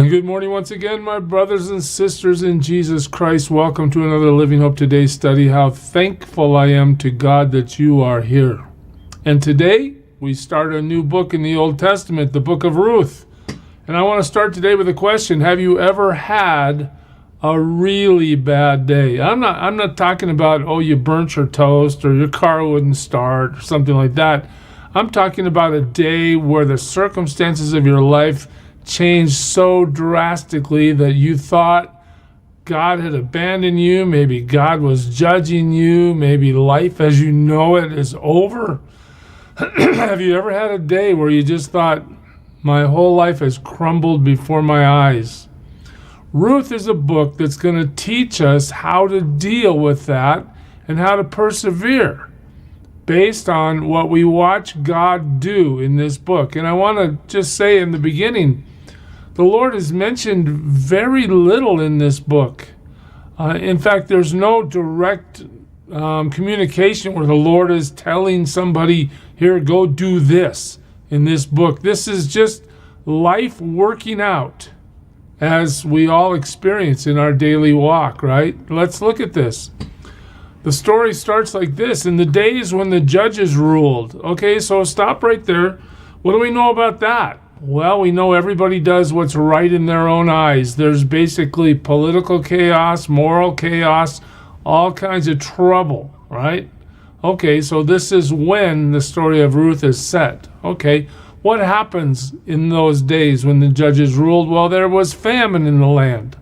Well, good morning once again, my brothers and sisters in Jesus Christ. Welcome to another Living Hope Today study. How thankful I am to God that you are here. And today, we start a new book in the Old Testament, the book of Ruth. And I want to start today with a question. Have you ever had a really bad day? I'm not talking about, you burnt your toast or your car wouldn't start or something like that. I'm talking about a day where the circumstances of your life changed so drastically that you thought God had abandoned you. Maybe God was judging you. Maybe life as you know it is over. Have you ever had a day where you just thought, my whole life has crumbled before my eyes? Ruth is a book that's going to teach us how to deal with that and how to persevere based on what we watch God do in this book. And I want to just say in the beginning, the Lord is mentioned very little in this book. In fact, there's no direct communication where the Lord is telling somebody, here, go do this in this book. This is just life working out as we all experience in our daily walk, right? Let's look at this. The story starts like this: in the days when the judges ruled. Okay, so stop right there. What do we know about that? Well, we know everybody does what's right in their own eyes. There's basically political chaos, moral chaos, all kinds of trouble, right? Okay, so this is when the story of Ruth is set. Okay, what happens in those days when the judges ruled? Well, there was famine in the land.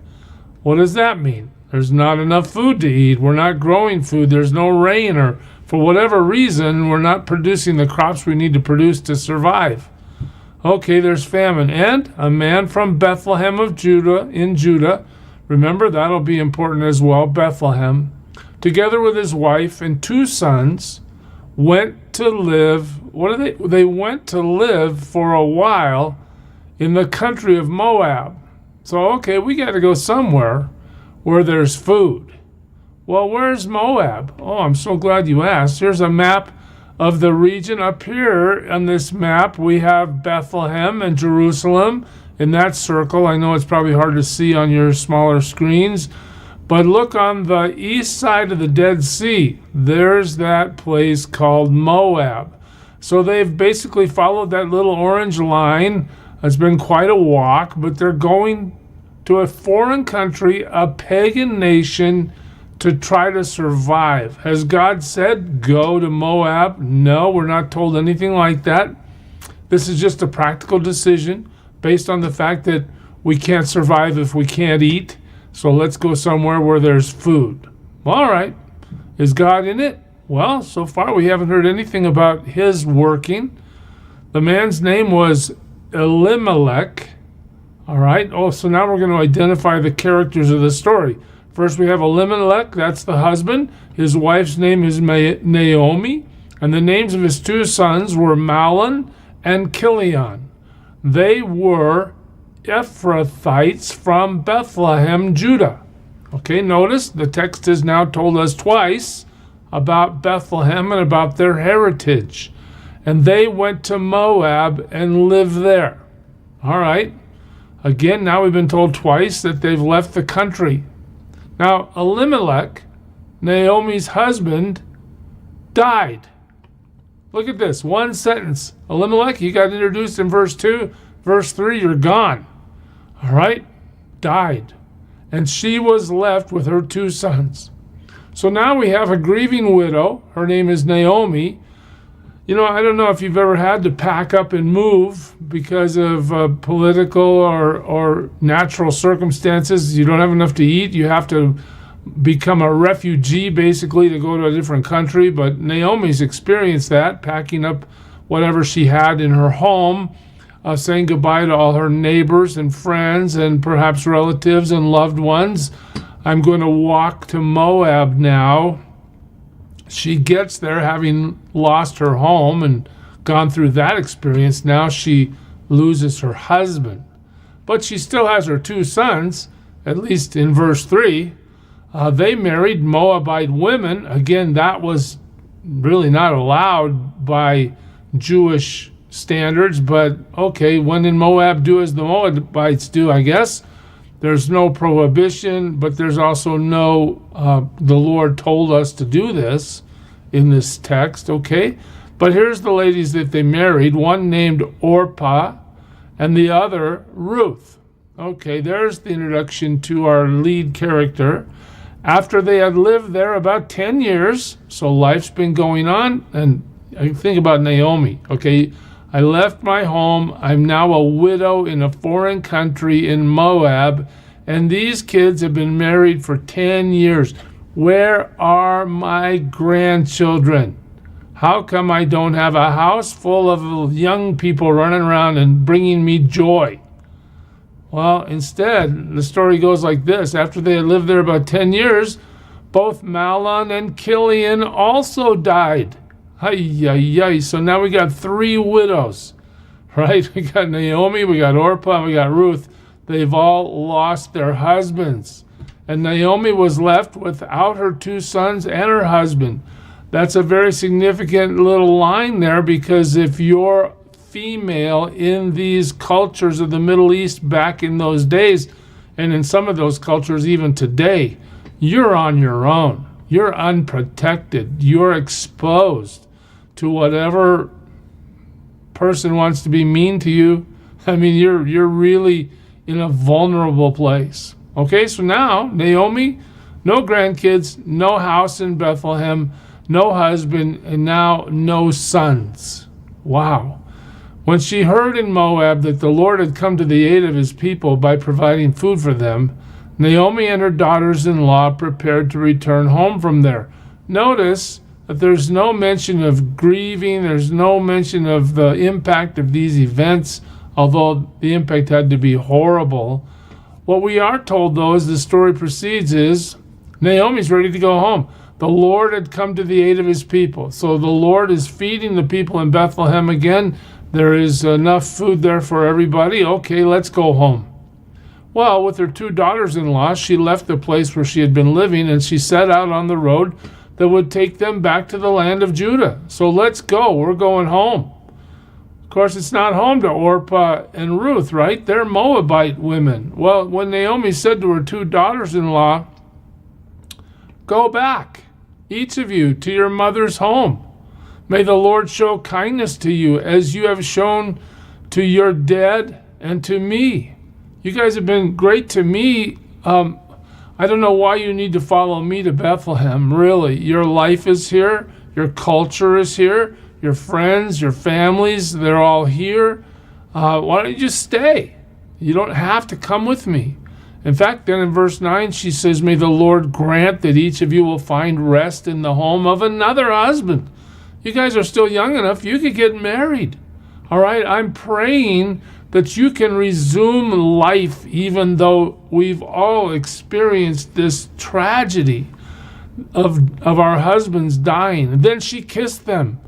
What does that mean? There's not enough food to eat. We're not growing food. There's no rain, or for whatever reason, we're not producing the crops we need to produce to survive. Okay, there's famine. And a man from Bethlehem of Judah, in Judah, remember that'll be important as well, Bethlehem, together with his wife and 2 sons, went to live, they went to live for a while in the country of Moab. So, okay, we got to go somewhere where there's food. Well, where's Moab? Oh, I'm so glad you asked. Here's a map of the region. Up here on this map, we have Bethlehem and Jerusalem in that circle. I know it's probably hard to see on your smaller screens, but look on the east side of the Dead Sea. There's that place called Moab. So they've basically followed that little orange line. It's been quite a walk, but they're going to a foreign country, a pagan nation, to try to survive. Has God said, go to Moab? No, we're not told anything like that. This is just a practical decision based on the fact that we can't survive if we can't eat. So let's go somewhere where there's food. All right. Is God in it? Well, so far we haven't heard anything about his working. The man's name was Elimelech. All right. Oh, so now we're going to identify the characters of the story. First, we have Elimelech, that's the husband. His wife's name is Naomi, and the names of his 2 sons were Mahlon and Chilion. They were Ephrathites from Bethlehem, Judah. Okay, notice the text has now told us twice about Bethlehem and about their heritage. And they went to Moab and lived there. All right. Again, now we've been told twice that they've left the country. Now, Elimelech, Naomi's husband, died. Look at this, one sentence. Elimelech, you got introduced in verse 2. Verse 3, you're gone. All right? Died. And she was left with her 2 sons. So now we have a grieving widow. Her name is Naomi. You know, I don't know if you've ever had to pack up and move because of political or natural circumstances. You don't have enough to eat. You have to become a refugee, basically, to go to a different country. But Naomi's experienced that, packing up whatever she had in her home, saying goodbye to all her neighbors and friends and perhaps relatives and loved ones. I'm going to walk to Moab now. She gets there having lost her home and gone through that experience. Now she loses her husband. But she still has her 2 sons, at least in verse 3. They married Moabite women. Again, that was really not allowed by Jewish standards, but okay, when in Moab, do as the Moabites do, I guess. There's no prohibition, but there's also no, the Lord told us to do this in this text, okay? But here's the ladies that they married, one named Orpah and the other Ruth. Okay, there's the introduction to our lead character. After they had lived there about 10 years, so life's been going on, and I think about Naomi, okay? I left my home. I'm now a widow in a foreign country in Moab, and these kids have been married for 10 years. Where are my grandchildren? How come I don't have a house full of young people running around and bringing me joy? Well, instead, the story goes like this. After they had lived there about 10 years, both Mahlon and Chilion also died. So now we got 3 widows, right? We got Naomi, we got Orpah, and we got Ruth. They've all lost their husbands. And Naomi was left without her 2 sons and her husband. That's a very significant little line there, because if you're female in these cultures of the Middle East back in those days, and in some of those cultures even today, you're on your own. You're unprotected. You're exposed to whatever person wants to be mean to you. I mean, you're really in a vulnerable place. Okay, so now Naomi, no grandkids, no house in Bethlehem, no husband, and now no sons. Wow. When she heard in Moab that the Lord had come to the aid of his people by providing food for them, Naomi and her daughters-in-law prepared to return home from there. Notice that there's no mention of grieving, there's no mention of the impact of these events, although the impact had to be horrible. What we are told, though, as the story proceeds, is Naomi's ready to go home. The Lord had come to the aid of his people. So the Lord is feeding the people in Bethlehem again. There is enough food there for everybody. Okay, let's go home. Well, with her 2 daughters-in-law, she left the place where she had been living, and she set out on the road that would take them back to the land of Judah. So let's go. We're going home. Of course, it's not home to Orpah and Ruth, right? They're Moabite women. Well, when Naomi said to her 2 daughters-in-law, "Go back, each of you, to your mother's home. May the Lord show kindness to you as you have shown to your dead and to me. You guys have been great to me. I don't know why you need to follow me to Bethlehem, really. Your life is here. Your culture is here. Your friends, your families, they're all here. Why don't you just stay? You don't have to come with me." In fact, then in verse 9, she says, "May the Lord grant that each of you will find rest in the home of another husband." You guys are still young enough. You could get married. All right, I'm praying that you can resume life even though we've all experienced this tragedy of our husbands dying. And then she kissed them,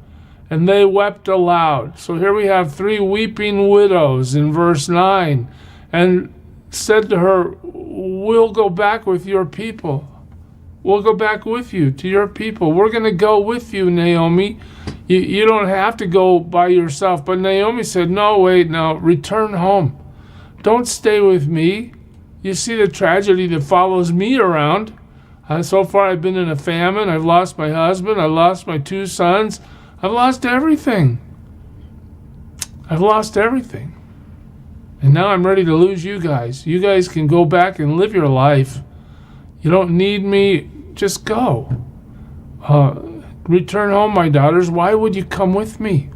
and they wept aloud. So here we have 3 weeping widows in verse 9, and said to her, "We'll go back with your people. We'll go back with you to your people. We're going to go with you, Naomi. You don't have to go by yourself." But Naomi said, "No, wait, no, return home. Don't stay with me. You see the tragedy that follows me around. So far I've been in a famine. I've lost my husband. I've lost my 2 sons. I've lost everything. I've lost everything. And now I'm ready to lose you guys. You guys can go back and live your life. You don't need me. Just go. Return home, my daughters. Why would you come with me?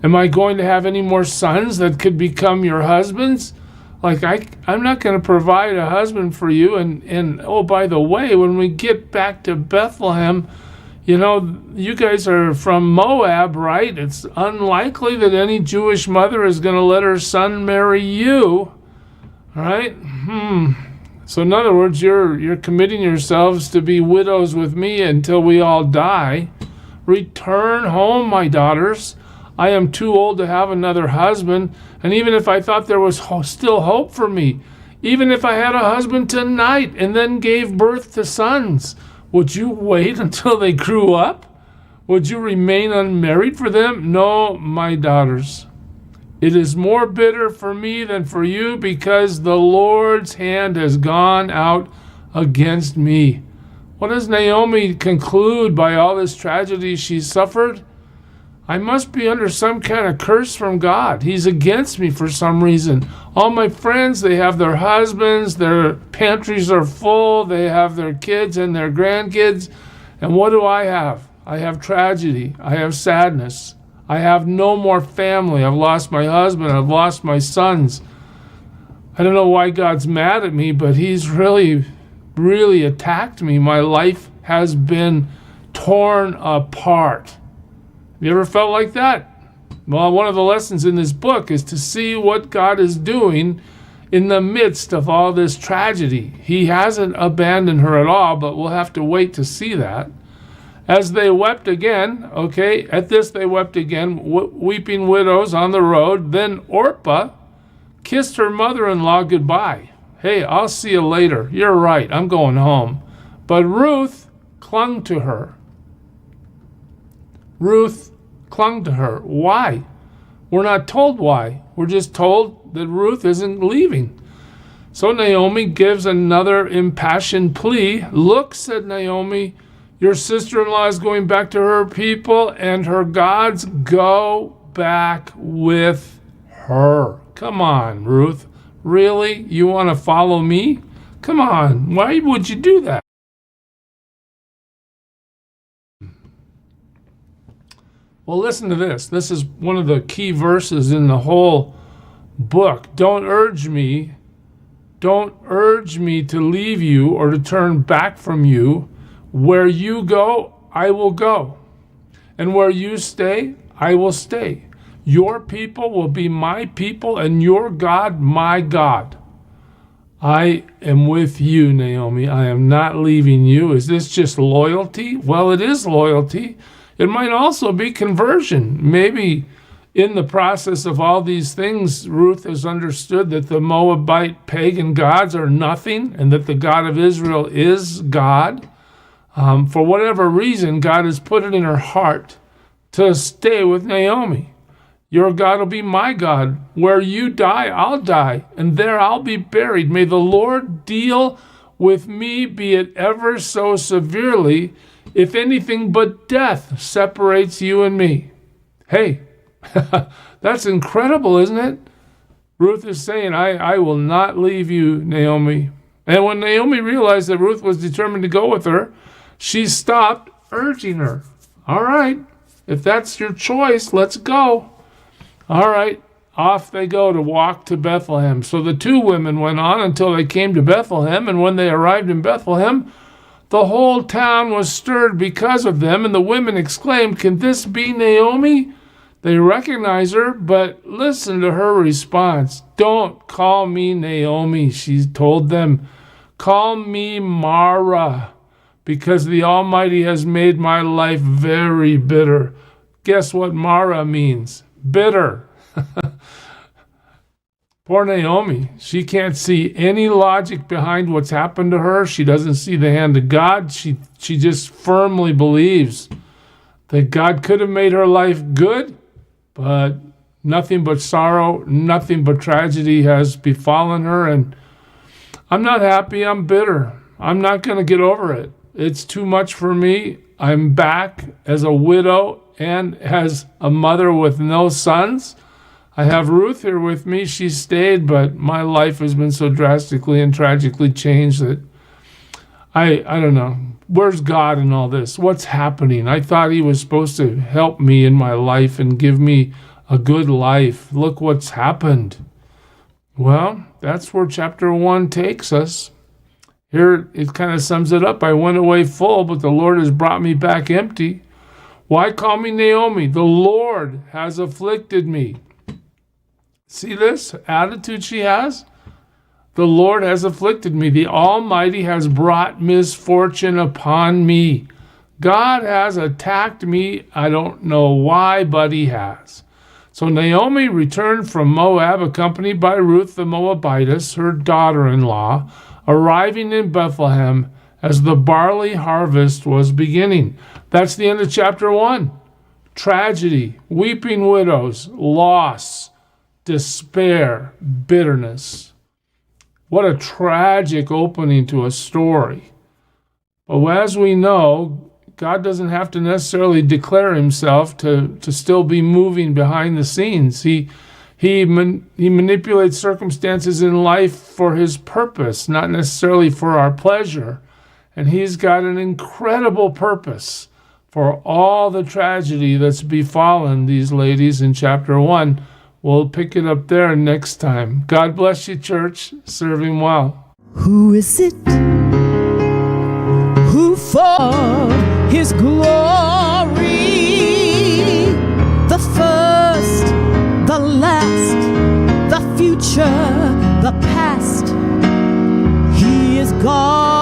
Am I going to have any more sons that could become your husbands? Like, I'm not going to provide a husband for you. And oh, by the way, when we get back to Bethlehem, you know, you guys are from Moab, right? It's unlikely that any Jewish mother is going to let her son marry you, right? So in other words, you're committing yourselves to be widows with me until we all die. Return home, my daughters. I am too old to have another husband, and even if I thought there was still hope for me, even if I had a husband tonight and then gave birth to sons, would you wait until they grew up? Would you remain unmarried for them? No, my daughters. It is more bitter for me than for you, because the Lord's hand has gone out against me. What does Naomi conclude by all this tragedy she suffered? I must be under some kind of curse from God. He's against me for some reason. All my friends, they have their husbands, their pantries are full, they have their kids and their grandkids. And what do I have? I have tragedy. I have sadness. I have no more family. I've lost my husband. I've lost my sons. I don't know why God's mad at me, but he's really attacked me. My life has been torn apart. Have you ever felt like that? Well, one of the lessons in this book is to see what God is doing in the midst of all this tragedy. He hasn't abandoned her at all, but we'll have to wait to see that. As they wept again, okay, at this they wept again, weeping widows on the road. Then Orpah kissed her mother-in-law goodbye. Hey, I'll see you later. You're right, I'm going home. But Ruth clung to her. Ruth clung to her. Why? We're not told why. We're just told that Ruth isn't leaving. So Naomi gives another impassioned plea. Look, said Naomi, your sister-in-law is going back to her people and her gods. Go back with her. Come on, Ruth. Really? You want to follow me? Come on. Why would you do that? Well, listen to this. This is one of the key verses in the whole book. Don't urge me to leave you or to turn back from you. Where you go, I will go. And where you stay, I will stay. Your people will be my people, and your God, my God. I am with you, Naomi. I am not leaving you. Is this just loyalty? Well, it is loyalty. It might also be conversion. Maybe in the process of all these things, Ruth has understood that the Moabite pagan gods are nothing and that the God of Israel is God. For whatever reason, God has put it in her heart to stay with Naomi. Your God will be my God. Where you die, I'll die, and there I'll be buried. May the Lord deal with me, be it ever so severely, if anything but death separates you and me. Hey, that's incredible, isn't it? Ruth is saying, I will not leave you, Naomi. And when Naomi realized that Ruth was determined to go with her, she stopped urging her. All right, if that's your choice, let's go. All right, off they go to walk to Bethlehem. So the two women went on until they came to Bethlehem, and when they arrived in Bethlehem, the whole town was stirred because of them, and the women exclaimed, can this be Naomi? They recognize her, but listen to her response. Don't call me Naomi, she told them. Call me Mara, because the Almighty has made my life very bitter. Guess what Mara means? Bitter. Poor Naomi. She can't see any logic behind what's happened to her. She doesn't see the hand of God. She just firmly believes that God could have made her life good, but nothing but sorrow, nothing but tragedy has befallen her. And I'm not happy. I'm bitter. I'm not going to get over it. It's too much for me. I'm back as a widow and as a mother with no sons. I have Ruth here with me. She stayed, but my life has been so drastically and tragically changed that I don't know. Where's God in all this? What's happening? I thought he was supposed to help me in my life and give me a good life. Look what's happened. Well, that's where chapter 1 takes us. Here it kind of sums it up. I went away full, but the Lord has brought me back empty. Why call me Naomi? The Lord has afflicted me. See this attitude she has? The Lord has afflicted me. The Almighty has brought misfortune upon me. God has attacked me. I don't know why, but he has. So Naomi returned from Moab, accompanied by Ruth the Moabitess, her daughter-in-law, arriving in Bethlehem as the barley harvest was beginning. That's the end of chapter 1. Tragedy, weeping widows, loss, despair, bitterness. What a tragic opening to a story. But as we know, God doesn't have to necessarily declare himself to still be moving behind the scenes. He manipulates circumstances in life for his purpose, not necessarily for our pleasure. And he's got an incredible purpose for all the tragedy that's befallen these ladies in chapter 1. We'll pick it up there next time. God bless you, church. Serve him well. Who is it who for his glory, the first, the last, the future, the past, he is God.